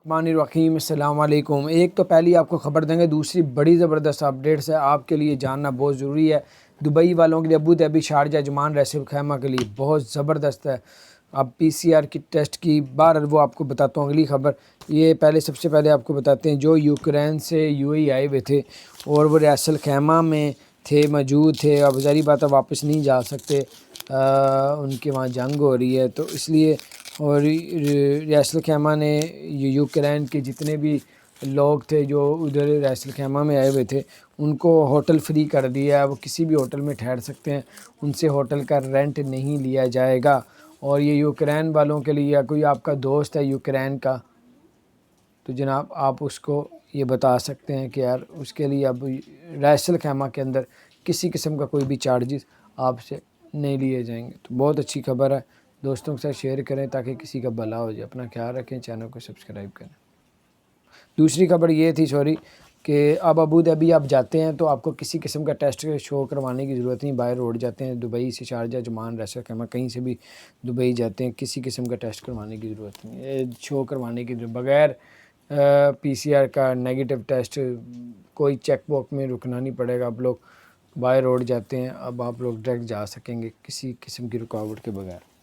الرحمن السلام علیکم۔ ایک تو پہلی آپ کو خبر دیں گے، دوسری بڑی زبردست اپڈیٹس ہے، آپ کے لیے جاننا بہت ضروری ہے۔ دبئی والوں کے لیے، Abu Dhabi, Sharjah, Ajman, Ras Al Khaimah کے لیے بہت زبردست ہے۔ اب پی سی آر کی ٹیسٹ کی بار وہ آپ کو بتاتا ہوں۔ اگلی خبر یہ سب سے پہلے آپ کو بتاتے ہیں، جو یوکرین سے یو اے ای آئے ہوئے تھے اور وہ ریس الخیمہ میں موجود تھے، اب ظاہری بات ہے واپس نہیں جا سکتے، ان کے وہاں جنگ ہو رہی ہے، تو اس لیے اور ریس الخیمہ نے یوکرین کے جتنے بھی لوگ تھے جو ادھر ریس الخیمہ میں آئے ہوئے تھے ان کو ہوٹل فری کر دیا ہے، وہ کسی بھی ہوٹل میں ٹھہر سکتے ہیں، ان سے ہوٹل کا رینٹ نہیں لیا جائے گا۔ اور یہ یوکرین والوں کے لیے، یا کوئی آپ کا دوست ہے یوکرین کا تو جناب آپ اس کو یہ بتا سکتے ہیں کہ یار اس کے لیے اب ریس الخیمہ کے اندر کسی قسم کا کوئی بھی چارجز آپ سے نہیں لیے جائیں گے۔ تو بہت اچھی خبر ہے، دوستوں کے ساتھ شیئر کریں تاکہ کسی کا بھلا ہو جائے۔ اپنا خیال رکھیں، چینل کو سبسکرائب کریں۔ دوسری خبر یہ تھی کہ اب ابو ظہبی آپ جاتے ہیں تو آپ کو کسی قسم کا ٹیسٹ شو کروانے کی ضرورت نہیں، باہر روڈ جاتے ہیں دبئی سے، شارجہ، عجمان، ریس الخیمہ، کہیں سے بھی دبئی جاتے ہیں، کسی قسم کا ٹیسٹ کروانے کی ضرورت نہیں، شو کروانے کی بغیر پی سی آر کا نیگیٹو ٹیسٹ، کوئی چیک پوسٹ میں رکنا نہیں پڑے گا۔ آپ لوگ بائی روڈ جاتے ہیں، اب آپ لوگ ڈائریکٹ جا سکیں گے کسی قسم کی رکاوٹ کے بغیر۔